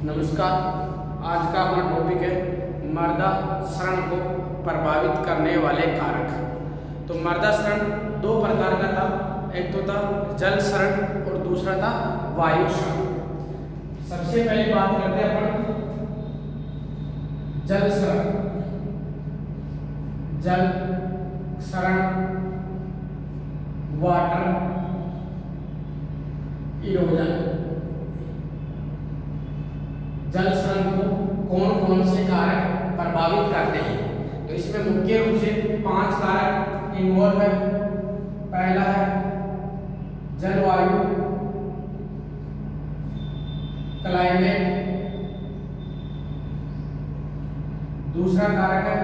नमस्कार। आज का अपना टॉपिक है मृदा क्षरण को प्रभावित करने वाले कारक। तो मृदा क्षरण दो प्रकार का था, एक तो था जल क्षरण और दूसरा था वायु क्षरण। सबसे पहले बात करते हैं अपन जल क्षरण। जल क्षरण, वाटर इरोजन। जल क्षरण को कौन कौन से कारक प्रभावित करते हैं? तो इसमें मुख्य रूप से 5 कारक इन्वॉल्व है। पहला है जलवायु, क्लाइमेट। दूसरा कारक है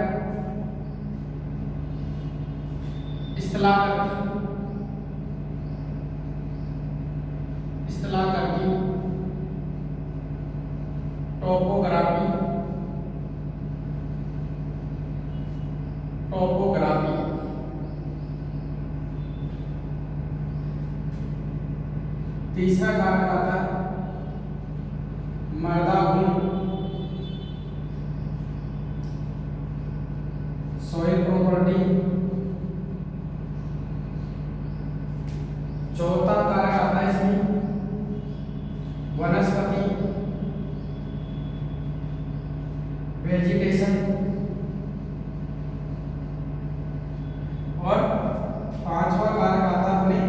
स्थलाकृति। टोपोग्राफी। तीसरा कारक आता है मृदा गुण, सॉइल प्रॉपर्टी। चौथा कारक आता है इसमें वनस्पति, वेजिटेशन। और पांचवा कारक आता है अपने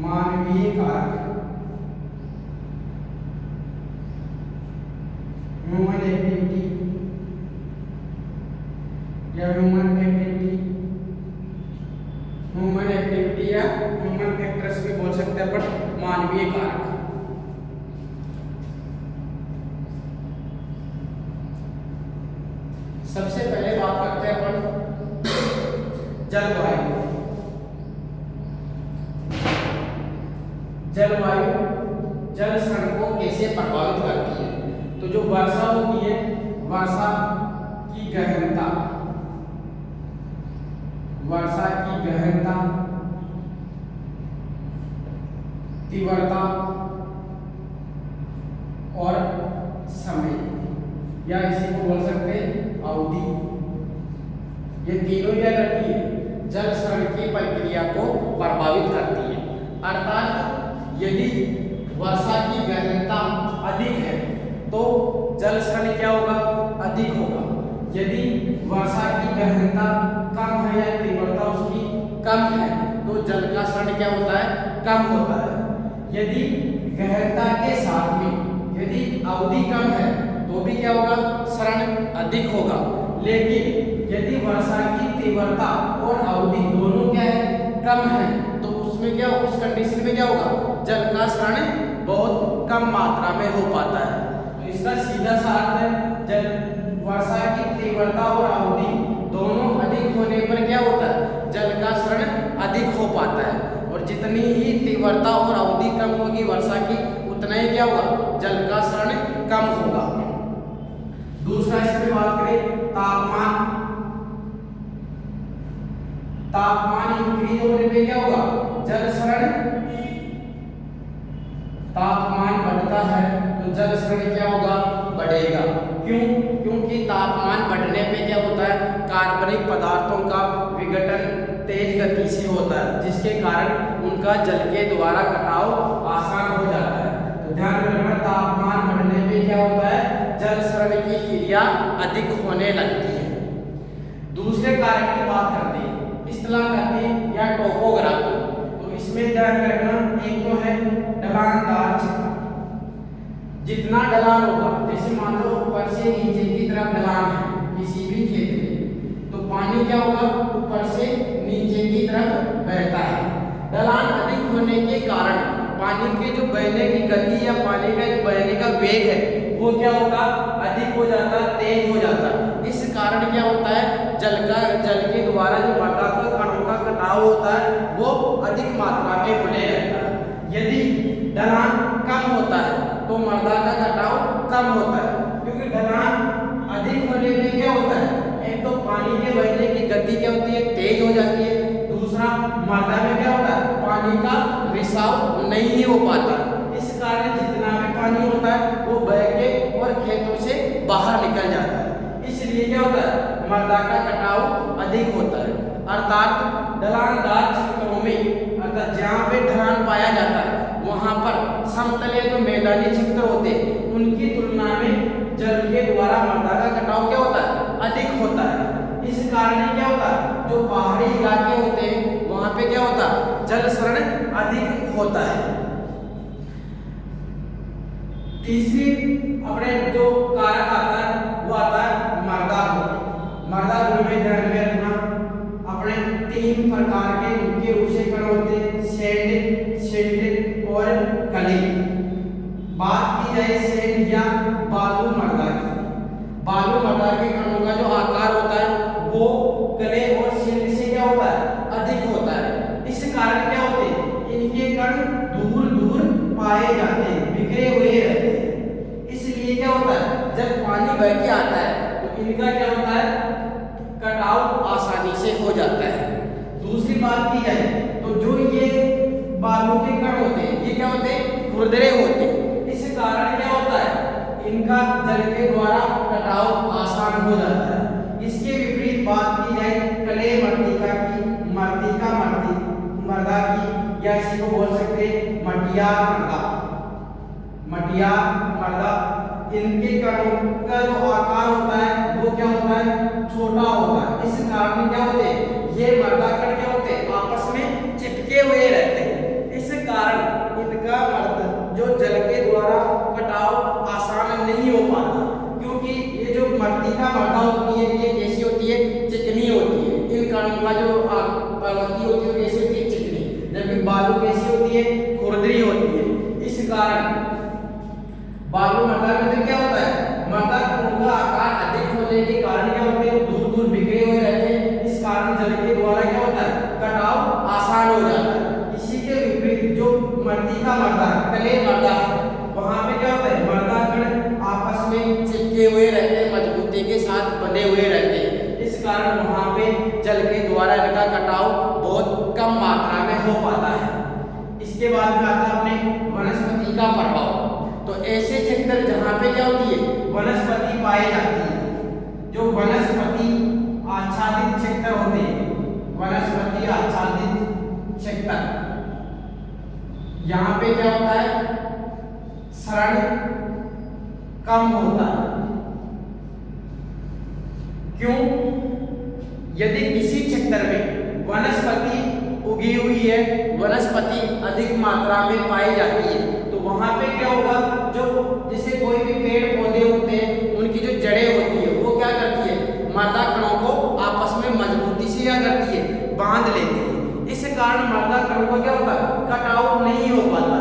मानवीय कारक, ह्यूमन एक्टिविटी या ह्यूमन फैक्टर्स भी बोल सकते हैं अपन मानवीय कारक। सबसे पहले बात करते हैं अपन जलवायु। जलवायु जल क्षरण को कैसे प्रभावित करती है? तो जो वर्षा होती है, वर्षा की गहनता, तीव्रता और समय, या इसी को बोल सकते हैं अवधि। ये तीनों क्या करती है? जल क्षरण की प्रक्रिया को प्रभावित करती है। अर्थात यदि वर्षा की गहनता अधिक है तो जल क्षरण क्या होगा? अधिक होगा। यदि वर्षा की गहनता कम है या तीव्रता उसकी कम है तो जल का क्षरण क्या होता है? कम होता है। यदि गहनता के साथ में यदि अवधि कम है तो भी क्या होगा? क्षरण अधिक होगा। लेकिन यदि वर्षा की तीव्रता और अवधि दोनों क्या है? कम है तो उसमें क्या, उस कंडीशन में क्या होगा? जल का क्षरण बहुत कम मात्रा में हो पाता है। तो इसका सीधा सा अर्थ है जल वर्षा की तीव्रता और अवधि दोनों अधिक होने पर क्या होता है? जल का क्षरण अधिक हो पाता है। और जितनी ही तीव्रता और अवधि कम होगी वर्षा की, उतना ही क्या होगा? जल का क्षरण कम होगा। दूसरा इसमें बात करें तापमान। तापमान इंक्रीज होने पे क्या होगा? जल क्षरण, तापमान बढ़ता है तो जल क्षरण क्या होगा? बढ़ेगा। क्यों? क्योंकि तापमान बढ़ने पे क्या होता है? कार्बनिक पदार्थों का विघटन तेज गति से होता है, जिसके कारण उनका जल के द्वारा कटाव आसान हो जाता है। तो ध्यान रखना, तापमान बढ़ने पे क्या होता है? जल क्षरण की क्रिया अधिक होने लगती है। दूसरे कारक की बात करते हैं स्थलाकृति या टोपोग्राफी। तो इसमें ध्यान रखना, एक तो है ढलानदार क्षेत्र। जितना ढलान होगा, जैसे मान लो ऊपर से नीचे की तरफ ढलान है किसी भी खेत में, तो पानी क्या होगा? ऊपर से नीचे की तरफ बहता है। ढलान अधिक होने के कारण पानी के जो बहने की गति या पानी का जो बहने का वेग है वो क्या होगा? अधिक हो जाता है, तेज हो जाता है। इस कारण क्या होता है? जल के द्वारा जो मृदा के कणों का कटाव होता है वो अधिक मात्रा में होने लगता है। यदि ढलान कम होता है तो मृदा का कटाव कम होता है, क्योंकि ढलान अधिक होने पे क्या होता है? एक तो पानी के बहने की गति क्या होती है? तेज हो जाती है। दूसरा, मृदा में क्या होता है? पानी का रिसाव नहीं हो पाता। इस कारण जितना भी पानी होता है वो बाहर निकल जाता है। इसलिए क्या होता है, मृदा का कटाव अधिक होता है। अर्थात ढलानदार क्षेत्रों में, अर्थात जहाँ पे ढलान पाया जाता है वहाँ पर समतलीय जो मैदानी क्षेत्र होते हैं उनकी तुलना में जल के द्वारा मृदा का कटाव क्या होता है, अधिक होता है। इस कारण क्या होता है, जो पहाड़ी इलाके होते हैं वहाँ पे क्या होता है, जल शरण अधिक होता है। तीसरी अपने जो कारक आता है वो आता है मृदा गुण। मृदा गुण में ध्यान में रखना, अपने 3 प्रकार के मुख्य रूप से कण होते हैं, सैंड, सिल्ट और कली। बात की जाए सैंड या बालू मृदा की, बालू मृदा के कणों का जो आकार होता है वो कले और सिल्ट से क्या होता है, अधिक होता है। इस कारण क्या होते हैं, इनके कण दूर दूर पाए जाते हैं, बिखरे हुए रहते हैं। इसलिए क्या होता है, जब पानी बह के आता है तो इनका क्या होता है, कटाव आसानी से हो जाता है। दूसरी बात की जाए तो जो ये बालू के कण होते हैं ये क्या होते हैं, खुरदरे होते हैं। इस कारण क्या होता है, इनका जल के द्वारा कटाव आसान हो जाता है। इसके विपरीत बात की जाए कले मृतिका की, मृदा की, या इसी को बोल सकते हैं मटिया मृदा, मटिया मृदा। इनके कणों का जो आकार होता है वो क्या होता है, छोटा होता है। इस कारण क्या होते हैं, ये मृदा कण क्या होते हैं, आपस में चिपके हुए रहते हैं। इस कारण इनका मृदा जो जल के द्वारा कटाव आसान नहीं हो पाता, क्योंकि ये जो मृतिका मृदा होती है ये कैसी होती है, चिकनी होती है। इन कणों का जो प्रवृत्ति होती है कैसी होती है, चिकनी, जबकि बालू कैसी होती है, खुरदरी होती है। इस कारण बालू मृदा में तो क्या होता है, मृदा का आकार अधिक होने के कारण क्या होते हैं, दूर दूर बिखरे हुए रहते हैं। इस कारण जल के द्वारा क्या होता है, कटाव आसान हो जाता है। इसी के विपरीत जो मृतिका मृदा, कले मृदा है वहां पे क्या होता है, मृदा कण आपस में चिपके हुए रहते हैं, मजबूती के साथ बंधे हुए रहते हैं। इस कारण वहां पे जल के द्वारा इनका कटाव बहुत कम मात्रा में हो पाता है। इसके बाद में आता है अपने वनस्पति का प्रभाव। तो ऐसे क्षेत्र जहाँ पे क्या होती है, वनस्पति पाई जाती है, जो वनस्पति आच्छादित क्षेत्र होते हैं, वनस्पति आच्छादित क्षेत्र, यहाँ पे क्या होता है, शरण कम होता है। क्यों, यदि किसी क्षेत्र में वनस्पति उगी हुई है, वनस्पति अधिक मात्रा में पाई जाती है, तो वहां पे क्या होगा, जो जैसे कोई भी पेड़ पौधे होते हैं उनकी जो जड़ें होती है वो क्या करती है, मृदा कणों को आपस में मजबूती से क्या करती है, बांध लेती है। इस कारण मृदा कणों को क्या होता है, कटाव नहीं हो पाता।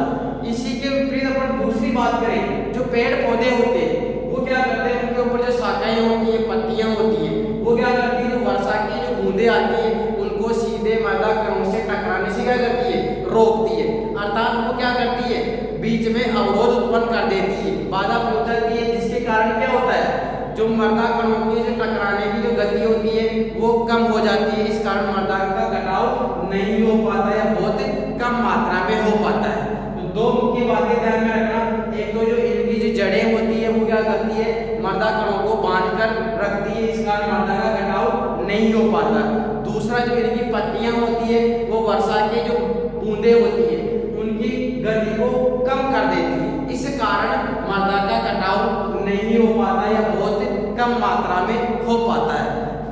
इसी के विपरीत अपन दूसरी बात करें, जो पेड़ पौधे होते हैं वो क्या करते हैं, उनके ऊपर जो शाखाएं होती है, पत्तियां होती है, वो क्या करती है, जो वर्षा की जो बूंदें आती है उनको सीधे मृदा कणों से टकराने से क्या करती है, रोकती है। अर्थात वो क्या करती है, बीच में अवरोध उत्पन्न कर देती है, बाधा पहुंचाती है, जिसके कारण क्या होता है, जो मृदा कणों की जो टकराने की जो गति होती है वो कम हो जाती है। इस कारण मृदा का कटाव नहीं हो पाता या बहुत कम मात्रा में हो पाता है। तो दो मुख्य बातें ध्यान में रखना, एक तो जो इनकी जो जड़ें होती है वो क्या करती है, मृदा कणों को बांध कर रखती है, इस कारण मृदा का कटाव नहीं हो पाता। दूसरा जो इनकी पत्तियां होती है वो वर्षा के जो बूंदें होती है उनकी गति को कम कर देती है, इस कारण मृदा का कटाव नहीं हो पाता या बहुत कम मात्रा में हो पाता है।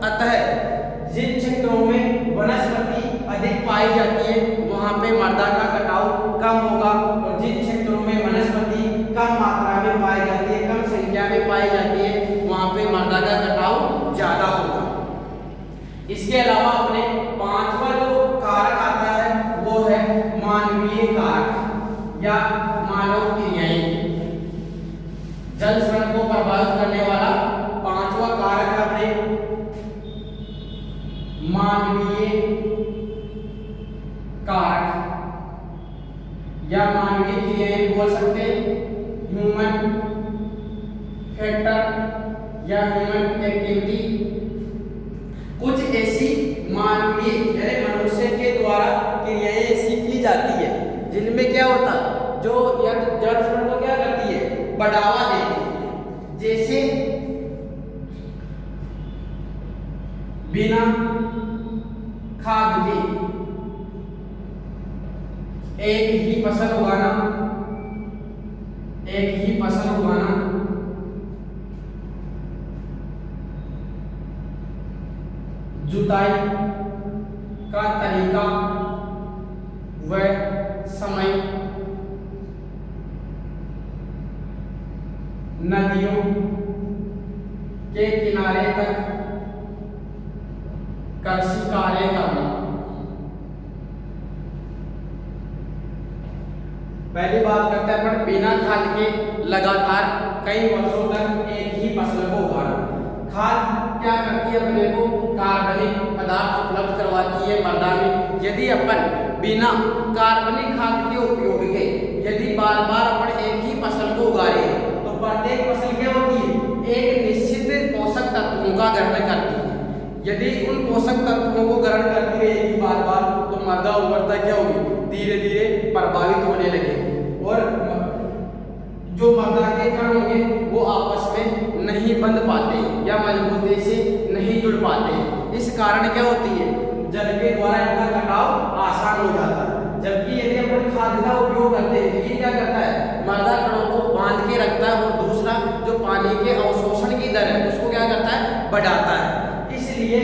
अतः जिन क्षेत्रों में वनस्पति अधिक पाई जाती है वहां पे मृदा का कटाव कम होगा, और जिन क्षेत्रों में वनस्पति कम मात्रा में पाई जाती है, कम संख्या में पाई जाती है, वहां पे मृदा का कटाव ज्यादा होगा। इसके अलावा अपने पांचवा जो कारक आता है वो है मानवीय कारक या मानव क्रियाएं। जल शरण को प्रभावित करने वाला पांचवा कारक है अपने मानवीय कारक या मानवीय क्रियाएं बोल सकते हैं, ह्यूमन फैक्टर या ह्यूमन एक्टिविटी। कुछ ऐसी मानवीय यानी मनुष्य के द्वारा क्रियाएं ऐसी की जाती है जिनमें क्या होता है, जो जल शरण को क्या करती है, बढ़ावा देती है। जैसे बिना खाद के एक ही फसल उगाना, एक ही फसल उगाना जुताई का तरीका व समय नदियों के किनारे तक कृषि कार्य करना। पहली बात करते हैं अपन बिना खाद के लगातार कई वर्षों तक एक ही फसल को उगाना। खाद क्या करती है? अपने को कार्बनिक पदार्थ उपलब्ध करवाती है मृदा में। यदि अपन बिना कार्बनिक खाद के उपयोग के यदि बार बार अपन एक ही फसल को उगा रहे हैं तो प्रत्येक फसल क्या होती है? एक निश्चित पोषक तत्वों का ग्रहण करती है। यदि उन पोषक तत्वों को ग्रहण करती रहेगी बार बार तो मृदा उर्वरता क्या होगी? धीरे धीरे प्रभावित होने लगेगी और जो मृदा के कण होंगे वो आपस में नहीं बंध पाते या मजबूती से नहीं जुड़ पाते। इस कारण क्या होती है? जल के द्वारा इनका कटाव आसान हो जाता है। जबकि यदि अपन खाद का उपयोग करते हैं तो ये क्या करता है? मृदा कणों को बांध के रखता है और दूसरा जो पानी के अवशोषण की दर है उसको क्या करता है? बढ़ाता है। इसलिए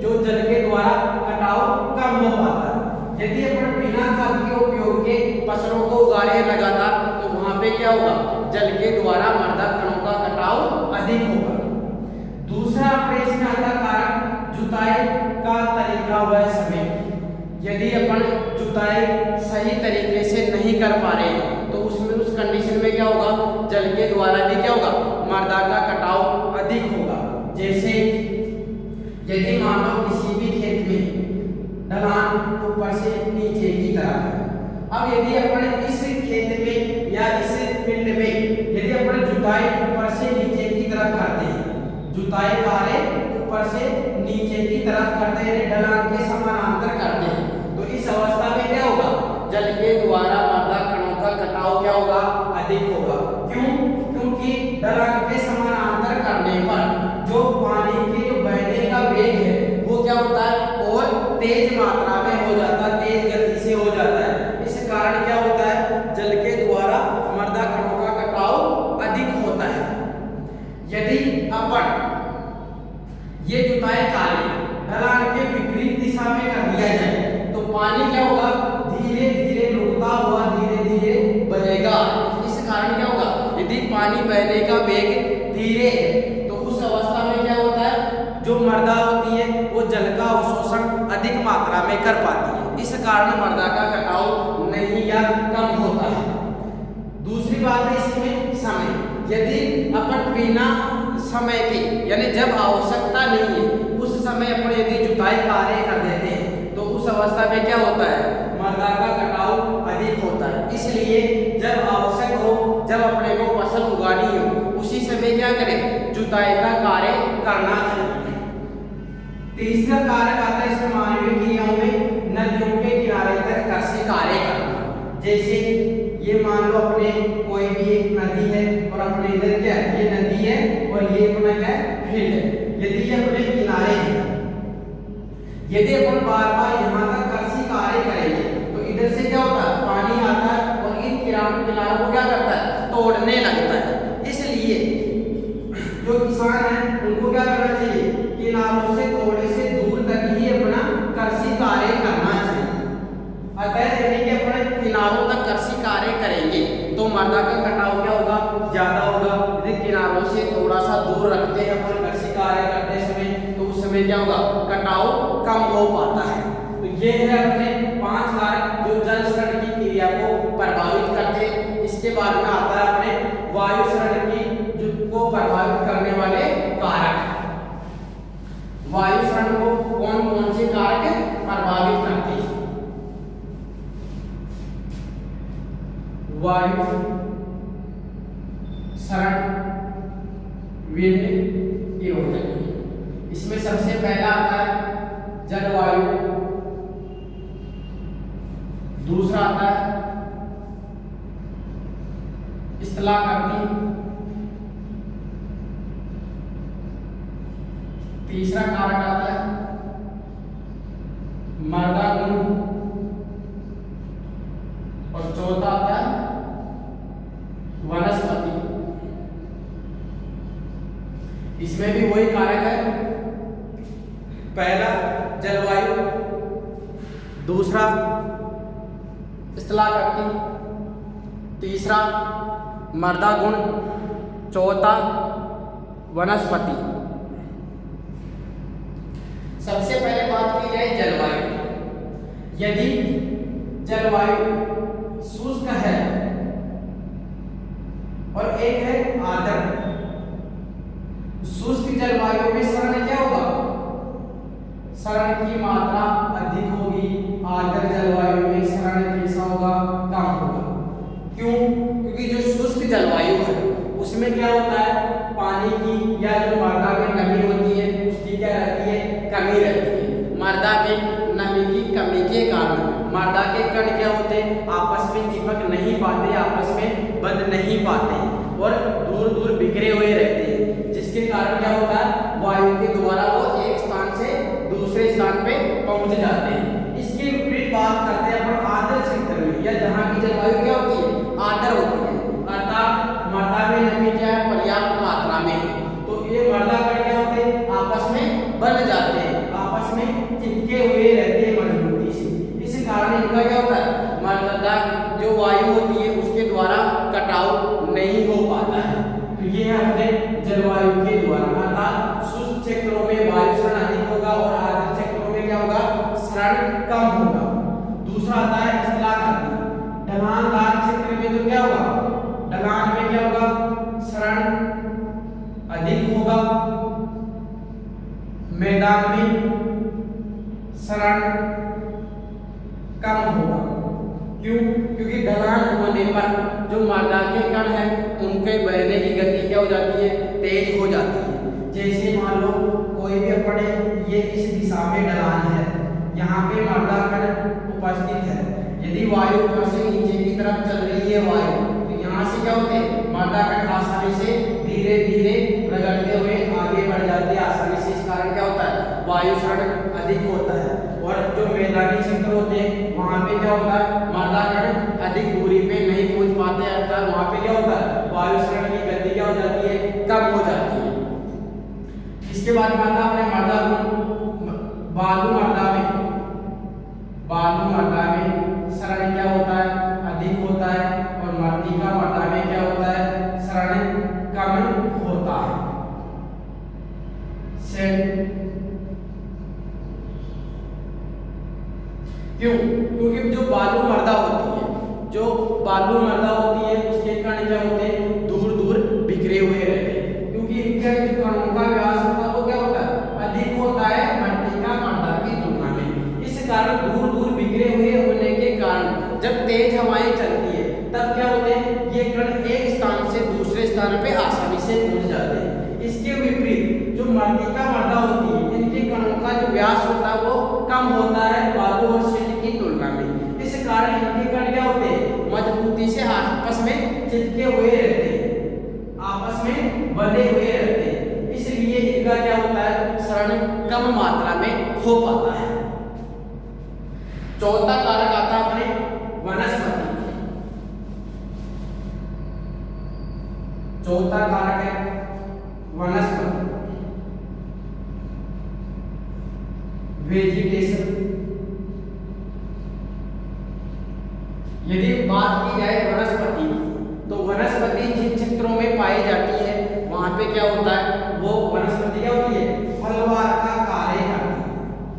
जो जल के द्वारा कटाव कम हो पाता है। यदि अपन बिना खाद के उपयोग के फसलों को उगा रहे हैं लगातार तो वहां पे क्या होगा? जल के द्वारा मृदा कणों का कटाव अधिक होगा। दूसरा अपने इसमें आता कारक जुताई का तरीका व समय। यदि अपन जुताई सही तरीके से नहीं कर पा रहे हैं तो उसमें उस कंडीशन में क्या होगा? जल के द्वारा भी क्या होगा? मृदा का कटाव अधिक होगा। जैसे यदि मान लो किसी भी खेत में ढलान ऊपर से नीचे की तरफ है, अब यदि अपन इस खेत में या इस फील्ड में यदि अपन जुताई ऊपर से नीचे की तरफ करते हैं, जुताई कार्य ऊपर से नीचे की तरफ करते हैं, ढलान के समानांतर करते हैं, तो इस अवस्था में क्या होगा? जल के द्वारा मृदा कणों का कटाव क्या होगा? अधिक होगा। क्यों? क्योंकि ढलान के समानांतर करने पर जो पानी के जो बहने का वेग है वो क्या होता है? और तेज मात्रा में हो जाता है, तेज गति से हो जाता है। इस कारण क्या होता है? जल के द्वारा मृदा कणों का कटाव अधिक होता है। यदि अपन ये जुताई कार्य ढलान के विपरीत दिशा में कर दिया जाए तो पानी क्या होगा? धीरे धीरे रुकता हुआ धीरे धीरे बहेगा। इस कारण क्या होगा? यदि पानी बहने का वेग धीरे है तो उस अवस्था में क्या होता है? जो मृदा होती है वो जल का अवशोषण अधिक मात्रा में कर पाती है। इस कारण मृदा का कटाव नहीं या कम होता है। दूसरी बात है इसमें समय। यदि अपन बिना समय के यानी जब आवश्यकता नहीं है उस समय अपन यदि जुताई कार्य कर देते हैं तो उस अवस्था में क्या होता है? मृदा का कटाव अधिक होता है। इसलिए जब आवश्यक हो, जब अपने को फसल उगानी हो उसी समय क्या करें? जुताई का कार्य करना चाहिए। तीसरा कारक आता है इसमें मानवीय क्रियाओं में नदियों के किनारे तक कृषि कार्य करना। जैसे ये मान लो अपने कोई भी एक नदी है और अपने इधर क्या है? ये नदी है और ये अपना क्या है? फील्ड है। यदि ये अपने किनारे है, यदि अपन बार बार यहाँ तक कृषि कार्य करेंगे तो इधर से क्या होता है? पानी आता है और इन किनारों को क्या करता है? तोड़ने लगता है। इसलिए जो किसान है उनको क्या करना चाहिए? किनारों से थोड़े से दूर तक ही अपना कृषि कार्य करना चाहिए। अतः यदि अपने किनारों तक कृषि कार्य करेंगे तो मृदा का कटाव क्या होगा? ज्यादा होगा। यदि किनारों से थोड़ा सा दूर रखते हैं अपन कृषि कार्य करते समय तो उस समय क्या होगा? कटाव कम हो पाता है। तो ये है अपने 5 कारक जो जल शरण की क्रिया को प्रभावित करते हैं। इसके बाद में आता है अपने वायु शरण की को प्रभावित करने वाले कारक। वायु शरण को कौन कौन से कारक प्रभावित करते हैं? वायु शरण विंड इरोजन। इसमें सबसे पहला आता है जलवायु, दूसरा आता है स्थलाकृति, तीसरा कारक आता है मृदा गुण और चौथा आता है वनस्पति। इसमें भी वही कारक है, पहला जलवायु, दूसरा स्थलाकृति, तीसरा मृदा गुण, चौथा वनस्पति। सबसे पहले बात की जाए जलवायु। यदि जलवायु शुष्क है और एक है आर्द्र, शुष्क जलवायु में सड़न क्या होगा, सड़न की मात्रा अधिक होगी, आर्द्र जलवायु में सड़न कैसा होगा, कम होगा। क्यों? क्योंकि जो शुष्क जलवायु है उसमें क्या होता है, पानी की या जो मृदा में नमी होती है उसकी क्या रहती है, कमी रहती है। मृदा में नमी की कमी के कारण मृदा के कण क्या होते हैं, आपस में चिपक नहीं पाते, आपस में बंध नहीं पाते और दूर दूर बिखरे हुए रहते हैं, जिसके कारण क्या होता है, वायु के द्वारा वो एक स्थान से दूसरे स्थान पे पहुंच जाते हैं। इसकी विपरीत बात करते हैं अपन आर्द्र क्षेत्र में, या जहाँ की जलवायु क्या होती है, आर्द्र होती है, अर्थात मृदा में नमी क्या है, पर्याप्त मात्रा में है। तो ये मृदा कण क्या होते हैं, आपस में बंध जाते हैं, आपस में चिपके हुए रहते हैं मजबूती से। इस कारण इनका क्या होता है, मृदा जो वायु होती है उसके द्वारा कटाव नहीं हो पाता है। तो ये है अपने जलवायु के द्वारा, अर्थात शुष्क क्षेत्रों में वायु सरण अधिक होगा और आर्द्र क्षेत्रों में क्या होगा, सरण कम होगा। दूसरा आता है स्थलाकृति। ढलानदार क्षेत्र में तो क्या होगा, ढलान में क्या होगा, सरण अधिक होगा, मैदान में सरण कम होगा। क्यों? क्योंकि ढलान होने पर जो मृदा के कण हैं उनके बहने की गति क्या हो जाती है, तेज हो जाती है। जैसे मान लो कोई भी अपने ये इस दिशा में ढलान है, यहाँ पे मृदा कण उपस्थित है, यदि वायु ऊपर से नीचे की तरफ चल रही है वायु, तो यहाँ से क्या होते हैं, मृदा कण आसानी से धीरे धीरे रगड़ते हुए आगे बढ़ जाते हैं आसानी से। इस कारण क्या होता है, वायु सरण अधिक होता है। और जो मैदानी क्षेत्र होते हैं वहाँ पे क्या होता है, मृदा कण अधिक दूरी पे नहीं पहुँच पाते, अर्थात वहाँ पे क्या होता है, वायु सरण की गति क्या हो जाती है, कम हो जाती है। इसके बाद में आता है मृदा गुण। बालू मृदा में सरण क्या होता है, अधिक होता है, और मृत्तिका मृदा में क्या होता है, सरण कम होता है। क्यों? क्योंकि जो बालू मृदा होती है उसके कण क्या होते हैं, दूर दूर बिखरे हुए रहते हैं, क्योंकि इनके जो कणों का व्यास होता है वो क्या होता है, अधिक होता है मृत्तिका मृदा की तुलना में। इस कारण दूर दूर बिखरे हुए होने के कारण जब तेज हवाएं चलती है तब क्या होते हैं, ये कण एक स्थान से दूसरे स्थान पे आसानी से पहुंच जाते हैं। इसके विपरीत जो मृत्तिका मृदा होती है इनके कणों का जो व्यास होता है वो कम होता है बालू और सिल्ट की तुलना में। इस कारण इनके कण क्या होते हैं, मजबूती से आपस में चिपके हुए रहते हैं, आपस में बंधे हुए रहते हैं, इसलिए इनका क्या होता है, सरण कम मात्रा में हो पाता है। चौथा कारक आता है अपने वनस्पति। चौथा कारक है वनस्पति, वेजिटेशन। यदि बात की जाए वनस्पति की, तो वनस्पति जिन क्षेत्रों में पाई जाती है वहां पे क्या होता है, वो वनस्पति क्या होती है, फलवार का कार्य करती है।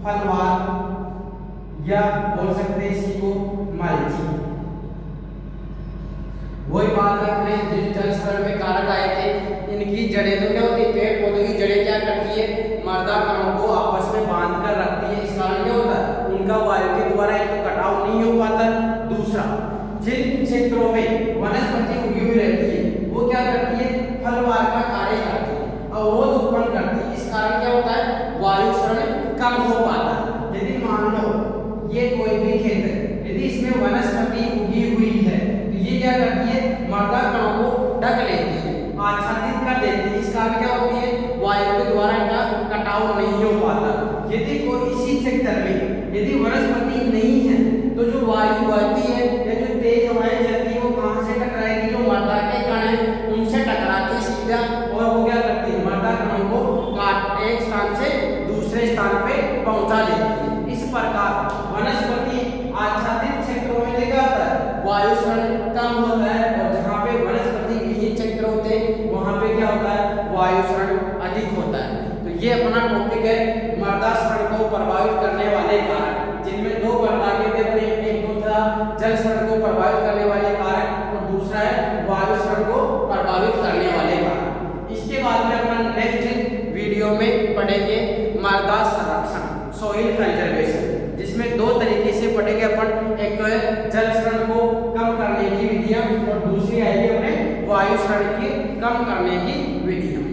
फलवार या बोल सकते हैं इसी को मल्चिंग। वही बात है अपने जल स्तर में कारक आए थे, इनकी जड़ें तो क्या होती है, पेड़ पौधों की जड़ें क्या करती है, मृदा कणों को आपस में बांध कर रखती है। इस कारण क्या होता है, उनका वायु के द्वारा एक तो कटाव नहीं हो पाता, दूसरा जिन क्षेत्रों में वनस्पति उगी हुई रहती है वो क्या करती है, फलवार का कार्य करती है, अवरोध उत्पन्न करती है। इस कारण क्या होता है, वायु सरण कम हो पाता है। यदि मान लो ये कोई भी खेत है, यदि इसमें वनस्पति उगी हुई है तो ये क्या करती है, मृदा कणों को ढक लेती है, आच्छादित कर देती है। इस कारण क्या होती है, वायु के द्वारा इनका कटाव नहीं यदि वनस्पति नहीं है तो जो वायु बहती है या जो तेज हवाएं चलती है वो कहाँ से टकराएगी, जो मृदा के कण है उनसे टकराती सीधा, और वो क्या करती है, मृदा कणों को काट एक स्थान से दूसरे स्थान पे पहुंचा देती है। इस प्रकार वनस्पति आच्छादित क्षेत्रों में क्या होता है, वायु क्षरण कम होता है, और जहाँ पे वनस्पति विहीन क्षेत्र होते हैं वहाँ पे क्या होता है, वायु क्षरण अधिक होता है। तो ये अपना टॉपिक है मृदा क्षरण को प्रभावित करने वाले कारक, जिनमें दो प्रकार के थे, एक तो था जल क्षरण को प्रभावित करने वाले कारक और दूसरा है वायु क्षरण को प्रभावित करने वाले कारक। इसके बाद में अपन नेक्स्ट वीडियो में पढ़ेंगे मृदा संरक्षण, सॉइल कंजर्वेशन, जिसमें दो तरीके से पढ़ेंगे अपन, एक तो है जल क्षरण को कम करने की विधियां और दूसरी आएगी अपने वायु क्षरण की कम करने की विधियां।